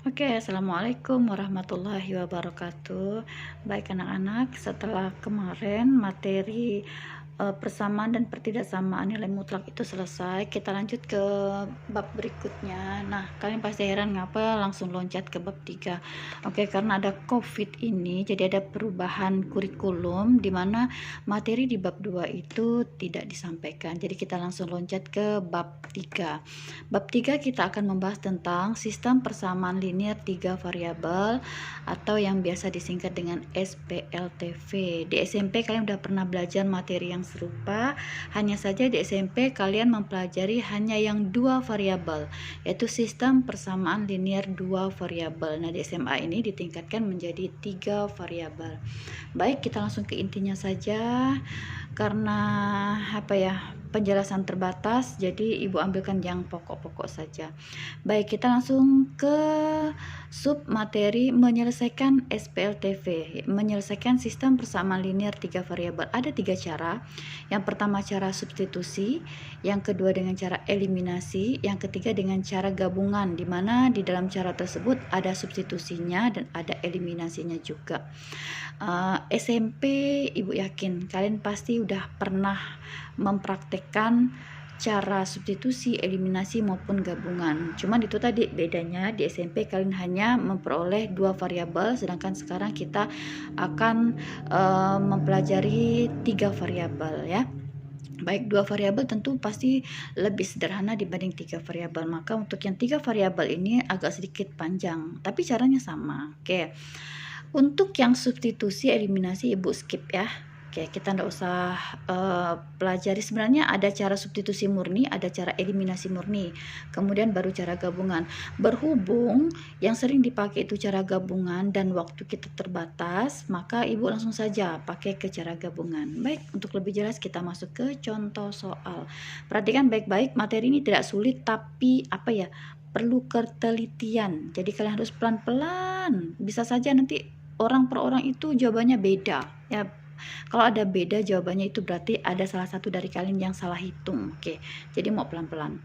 Oke, assalamualaikum warahmatullahi wabarakatuh. Baik anak-anak, setelah kemarin materi persamaan dan pertidaksamaan nilai mutlak itu selesai, kita lanjut ke bab berikutnya. Nah, kalian pasti heran ngapa langsung loncat ke bab 3. Oke, karena ada COVID ini, jadi ada perubahan kurikulum di mana materi di bab 2 itu tidak disampaikan. Jadi kita langsung loncat ke bab 3. Bab 3 kita akan membahas tentang sistem persamaan linear 3 variabel atau yang biasa disingkat dengan SPLTV. Di SMP kalian udah pernah belajar materi yang serupa, hanya saja di SMP kalian mempelajari hanya yang 2 variabel, yaitu sistem persamaan linear 2 variabel. Nah, di SMA ini ditingkatkan menjadi 3 variabel. Baik, kita langsung ke intinya saja. Karena penjelasan terbatas, jadi ibu ambilkan yang pokok-pokok saja. Baik, kita langsung ke sub materi menyelesaikan SPLTV, menyelesaikan sistem persamaan linear 3 variabel. Ada 3 cara. Yang pertama cara substitusi, yang kedua dengan cara eliminasi, yang ketiga dengan cara gabungan, di mana di dalam cara tersebut ada substitusinya dan ada eliminasinya juga. SMP ibu yakin kalian pasti udah pernah mempraktekkan cara substitusi, eliminasi maupun gabungan. Cuman itu tadi bedanya, di SMP kalian hanya memperoleh 2 variabel, sedangkan sekarang kita akan mempelajari 3 variabel ya. Baik, 2 variabel tentu pasti lebih sederhana dibanding 3 variabel. Maka untuk yang 3 variabel ini agak sedikit panjang, tapi caranya sama. Oke. Untuk yang substitusi eliminasi ibu skip ya. Oke, kita nggak usah pelajari. Sebenarnya ada cara substitusi murni, ada cara eliminasi murni, kemudian baru cara gabungan. Berhubung yang sering dipakai itu cara gabungan dan waktu kita terbatas, maka ibu langsung saja pakai ke cara gabungan. Baik, untuk lebih jelas kita masuk ke contoh soal. Perhatikan baik-baik, materi ini tidak sulit tapi perlu ketelitian. Jadi kalian harus pelan-pelan. Bisa saja nanti orang per orang itu jawabannya beda ya. Kalau ada beda jawabannya itu berarti ada salah satu dari kalian yang salah hitung. Oke, jadi mau pelan-pelan.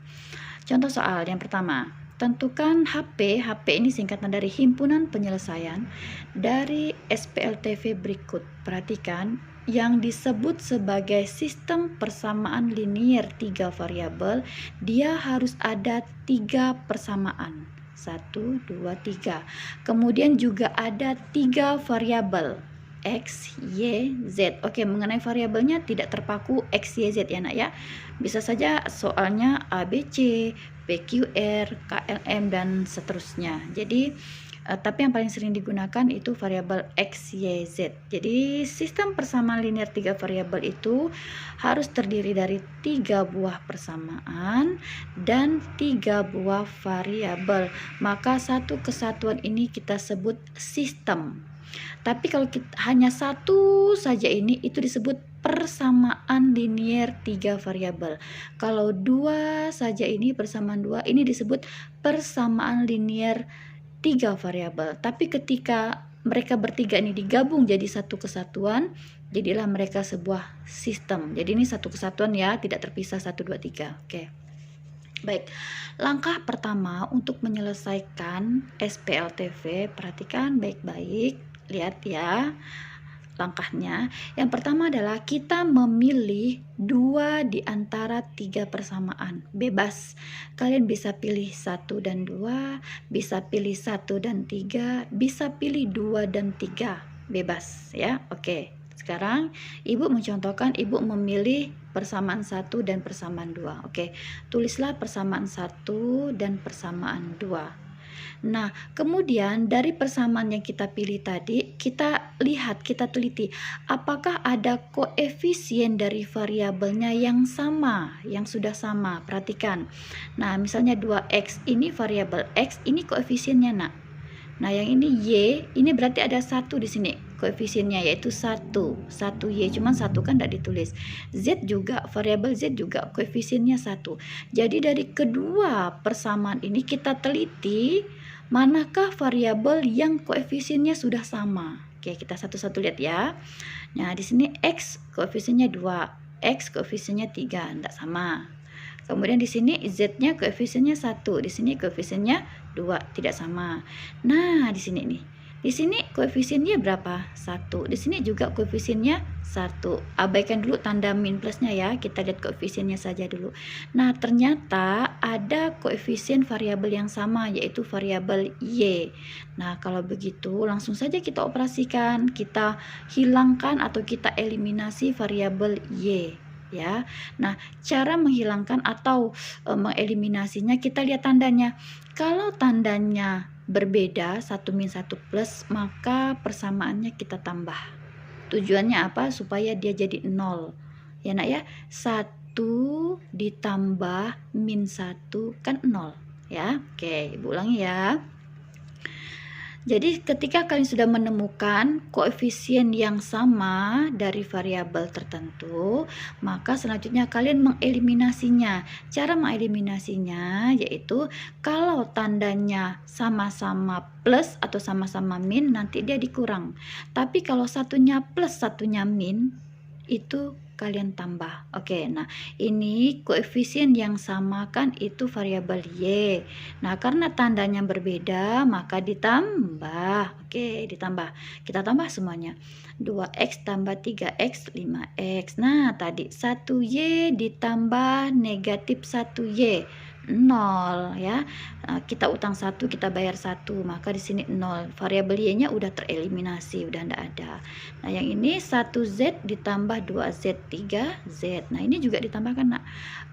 Contoh soal yang pertama, tentukan HP. HP ini singkatan dari himpunan penyelesaian dari SPLTV berikut. Perhatikan, yang disebut sebagai sistem persamaan linear 3 variabel, dia harus ada 3 persamaan. 1, 2, 3. Kemudian juga ada 3 variabel. X, Y, Z. Oke, mengenai variabelnya tidak terpaku X, Y, Z ya nak ya. Bisa saja soalnya A, B, C, P, Q, R, K, L, M, dan seterusnya. Jadi, tapi yang paling sering digunakan itu variabel X, Y, Z. Jadi, sistem persamaan linear 3 variabel itu harus terdiri dari 3 buah persamaan dan 3 buah variabel. Maka satu kesatuan ini kita sebut sistem. Tapi kalau kita hanya satu saja ini itu disebut persamaan linear 3 variabel. Kalau 2 saja ini persamaan 2 ini disebut persamaan linear 3 variabel. Tapi ketika mereka bertiga ini digabung jadi satu kesatuan, jadilah mereka sebuah sistem. Jadi ini satu kesatuan ya, tidak terpisah 1, 2, 3. Oke. Baik, langkah pertama untuk menyelesaikan SPLTV, perhatikan baik-baik. Lihat ya langkahnya. Yang pertama adalah kita memilih 2 di antara 3 persamaan. Bebas. Kalian bisa pilih 1 dan 2, bisa pilih 1 dan 3, bisa pilih 2 dan 3. Bebas ya. Oke. Sekarang ibu mencontohkan, ibu memilih persamaan 1 dan persamaan 2. Oke. Tulislah persamaan 1 dan persamaan 2. Nah, kemudian dari persamaan yang kita pilih tadi, kita lihat, kita teliti, apakah ada koefisien dari variabelnya yang sama, yang sudah sama. Perhatikan. Nah, misalnya 2x, ini variabel x, ini koefisiennya, nak. Nah, yang ini y, ini berarti ada 1 di sini. Koefisiennya yaitu 1 y, cuman 1 kan tidak ditulis. Z juga, variabel z juga koefisiennya 1. Jadi dari kedua persamaan ini kita teliti manakah variabel yang koefisiennya sudah sama. Oke, kita satu-satu lihat ya. Nah, di sini x koefisiennya 2, x koefisiennya 3, tidak sama. Kemudian di sini Z-nya koefisiennya 1, di sini koefisiennya 2, tidak sama. Nah, di sini nih. Di sini koefisiennya berapa? 1. Di sini juga koefisiennya 1. Abaikan dulu tanda min plusnya ya. Kita lihat koefisiennya saja dulu. Nah, ternyata ada koefisien variabel yang sama, yaitu variabel Y. Nah, kalau begitu langsung saja kita operasikan. Kita hilangkan atau kita eliminasi variabel Y. Ya, nah cara menghilangkan atau mengeliminasinya kita lihat tandanya. Kalau tandanya berbeda 1 min 1 plus, maka persamaannya kita tambah. Tujuannya apa? Supaya dia jadi 0 ya nak ya. 1 ditambah min 1 kan 0 ya. Oke, ibu ulangi ya. Jadi ketika kalian sudah menemukan koefisien yang sama dari variabel tertentu, maka selanjutnya kalian mengeliminasinya. Cara mengeliminasinya yaitu kalau tandanya sama-sama plus atau sama-sama min, nanti dia dikurang. Tapi kalau satunya plus satunya min, itu kalian tambah. Oke, nah ini koefisien yang sama kan itu variabel Y. Nah, karena tandanya berbeda maka ditambah. Oke, ditambah. Kita tambah semuanya. 2x tambah 3x 5x. Nah, tadi 1y ditambah negatif 1y 0 ya. Nah, kita utang 1, kita bayar 1, maka di sini 0. Variabel y-nya udah tereliminasi, udah enggak ada. Nah, yang ini 1z ditambah 2z 3z. Nah, ini juga ditambahkan nak.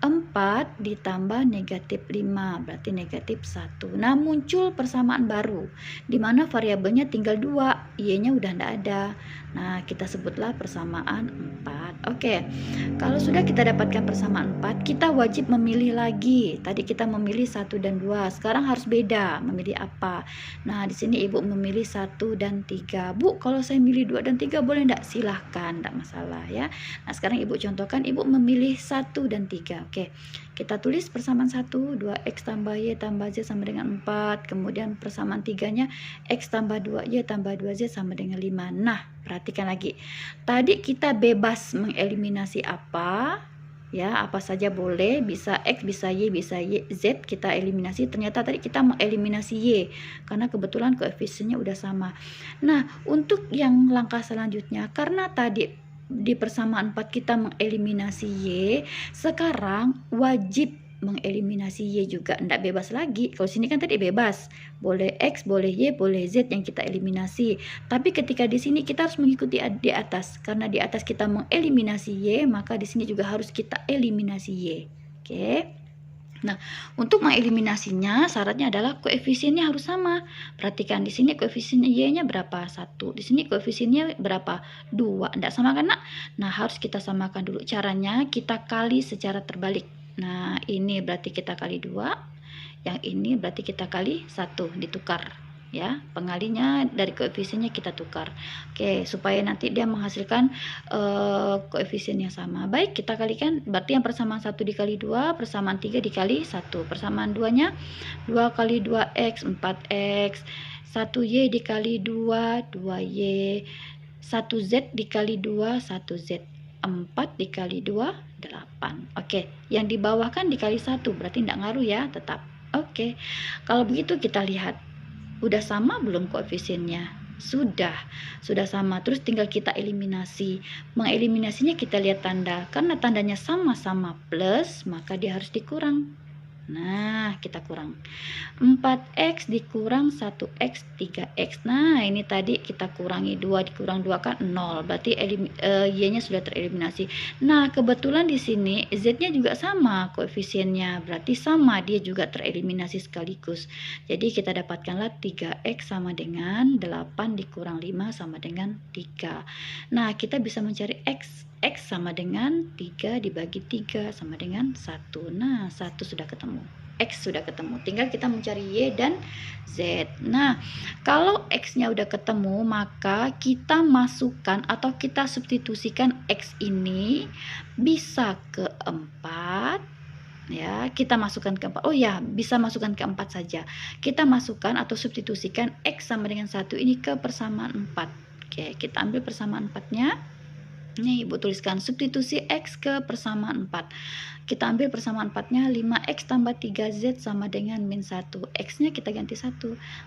4 ditambah negatif 5 berarti negatif 1. Nah, muncul persamaan baru di mana variabelnya tinggal 2, y-nya udah enggak ada. Nah, kita sebutlah persamaan 4. Oke. Kalau sudah kita dapatkan persamaan 4, kita wajib memilih lagi. Tadi kita memilih 1 dan 2. Sekarang harus beda, memilih apa? Nah, di sini Ibu memilih 1 dan 3. Bu, kalau saya milih 2 dan 3 boleh enggak? Silahkan, enggak masalah ya. Nah, sekarang Ibu contohkan, Ibu memilih 1 dan 3. Oke. Kita tulis persamaan 1, 2x tambah y tambah z sama dengan 4. Kemudian persamaan 3-nya x tambah 2y tambah 2z sama dengan 5. Nah, perhatikan lagi. Tadi kita bebas mengeliminasi apa? Ya, apa saja boleh, bisa x, bisa y, z kita eliminasi. Ternyata tadi kita mengeliminasi y karena kebetulan koefisiennya udah sama. Nah, untuk yang langkah selanjutnya, karena tadi di persamaan 4 kita mengeliminasi y, sekarang wajib mengeliminasi y juga, enggak bebas lagi. Kalau sini kan tadi bebas, boleh x, boleh y, boleh z yang kita eliminasi. Tapi ketika di sini kita harus mengikuti di atas, karena di atas kita mengeliminasi y, maka di sini juga harus kita eliminasi y. Oke. Nah, untuk mengeliminasinya syaratnya adalah koefisiennya harus sama. Perhatikan di sini koefisien y-nya berapa? 1. Di sini koefisiennya berapa? 2. Tidak sama kan, nak? Nah, harus kita samakan dulu. Caranya kita kali secara terbalik. Nah, ini berarti kita kali 2. Yang ini berarti kita kali 1, ditukar. Ya, pengalinya dari koefisiennya kita tukar. Oke, supaya nanti dia menghasilkan koefisien yang sama. Baik, kita kalikan, berarti yang persamaan 1 dikali 2, persamaan 3 dikali 1. Persamaan 2-nya 2 kali 2x 4x, 1y dikali 2 2y, 1z dikali 2 1z, 4 dikali 2 8. Oke, yang di bawah kan dikali 1, berarti tidak ngaruh ya, tetap. Oke, kalau begitu kita lihat udah sama belum koefisiennya? Sudah sama. Terus tinggal kita eliminasi. Mengeliminasinya kita lihat tanda. Karena tandanya sama-sama plus, maka dia harus dikurang. Nah, kita kurang 4x dikurang 1x 3x. Nah, ini tadi kita kurangi 2 dikurang 2 kan 0. Berarti y-nya sudah tereliminasi. Nah, kebetulan di sini z-nya juga sama koefisiennya. Berarti sama, dia juga tereliminasi sekaligus. Jadi kita dapatkanlah 3x sama dengan 8 dikurang 5 sama dengan 3. Nah, kita bisa mencari x sama dengan 3 dibagi 3 sama dengan 1. Nah, 1 sudah ketemu. X sudah ketemu. Tinggal kita mencari Y dan Z. Nah, kalau X-nya udah ketemu, maka kita masukkan atau kita substitusikan X ini bisa ke 4. Ya, kita masukkan ke 4. Oh ya, bisa masukkan ke 4 saja. Kita masukkan atau substitusikan X sama dengan 1 ini ke persamaan 4. Oke, kita ambil persamaan 4-nya. Nih, Ibu tuliskan substitusi X ke persamaan 4. Kita ambil persamaan 4-nya, 5X tambah 3Z sama dengan min 1. X-nya kita ganti 1.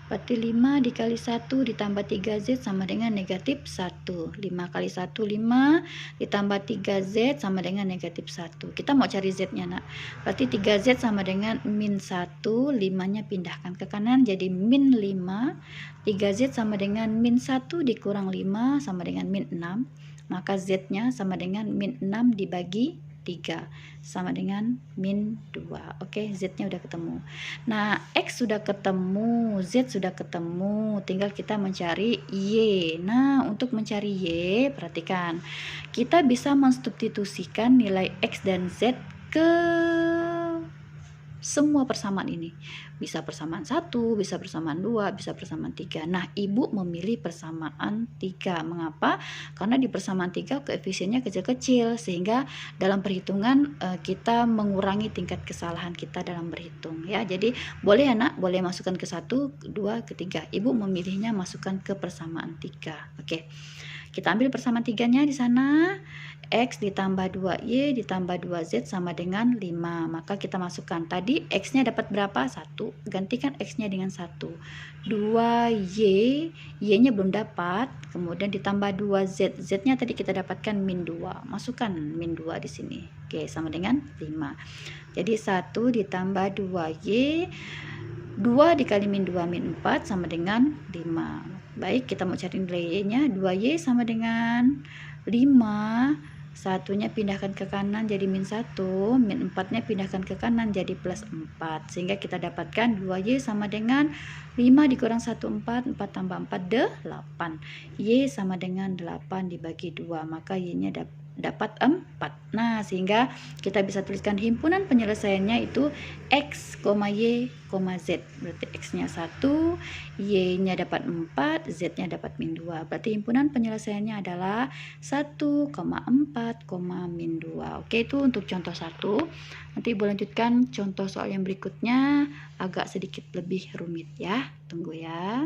Berarti 5 dikali 1 ditambah 3Z sama dengan negatif 1. 5 kali 1, 5 ditambah 3Z sama dengan negatif 1. Kita mau cari Z-nya, nak. Berarti 3Z sama dengan min 1. 5-nya pindahkan ke kanan jadi min 5. 3Z sama dengan min 1 dikurang 5 sama dengan min 6. Maka Z-nya sama dengan min 6 dibagi 3 sama dengan min 2. Oke, Z-nya udah ketemu. Nah, X sudah ketemu, Z sudah ketemu, tinggal kita mencari Y. Nah, untuk mencari Y, perhatikan, kita bisa mensubstitusikan nilai X dan Z ke semua persamaan ini. Bisa persamaan 1, bisa persamaan 2, bisa persamaan 3. Nah, Ibu memilih persamaan 3. Mengapa? Karena di persamaan 3 koefisiennya kecil-kecil, sehingga dalam perhitungan kita mengurangi tingkat kesalahan kita dalam berhitung ya. Jadi boleh anak, boleh masukkan ke 1, 2, ke 3. Ibu memilihnya masukkan ke persamaan 3. Oke. Kita ambil persamaan 3-nya di sana. X ditambah 2Y ditambah 2Z sama dengan 5. Maka kita masukkan. Tadi X-nya dapat berapa? 1. Gantikan X-nya dengan 1. 2Y, Y-nya belum dapat. Kemudian ditambah 2Z. Z-nya tadi kita dapatkan min 2. Masukkan min 2 di sini. Oke, sama dengan 5. Jadi 1 ditambah 2Y. 2 dikali min 2 min 4 sama dengan 5. Baik, kita mau cari nilai Y-nya. 2Y sama dengan 5. Satunya pindahkan ke kanan jadi min 1. Min 4-nya pindahkan ke kanan jadi plus 4. Sehingga kita dapatkan 2Y sama dengan 5 dikurang 1, 4. 4 tambah 4, 8. Y sama dengan 8 dibagi 2. Maka Y-nya dapat 4. Nah, sehingga kita bisa tuliskan himpunan penyelesaiannya itu X, Y, Z. Berarti X-nya 1, Y-nya dapat 4, Z-nya dapat min 2. Berarti himpunan penyelesaiannya adalah 1,4, min 2. Oke, itu untuk contoh 1. Nanti Ibu lanjutkan contoh soal yang berikutnya agak sedikit lebih rumit ya. Tunggu ya.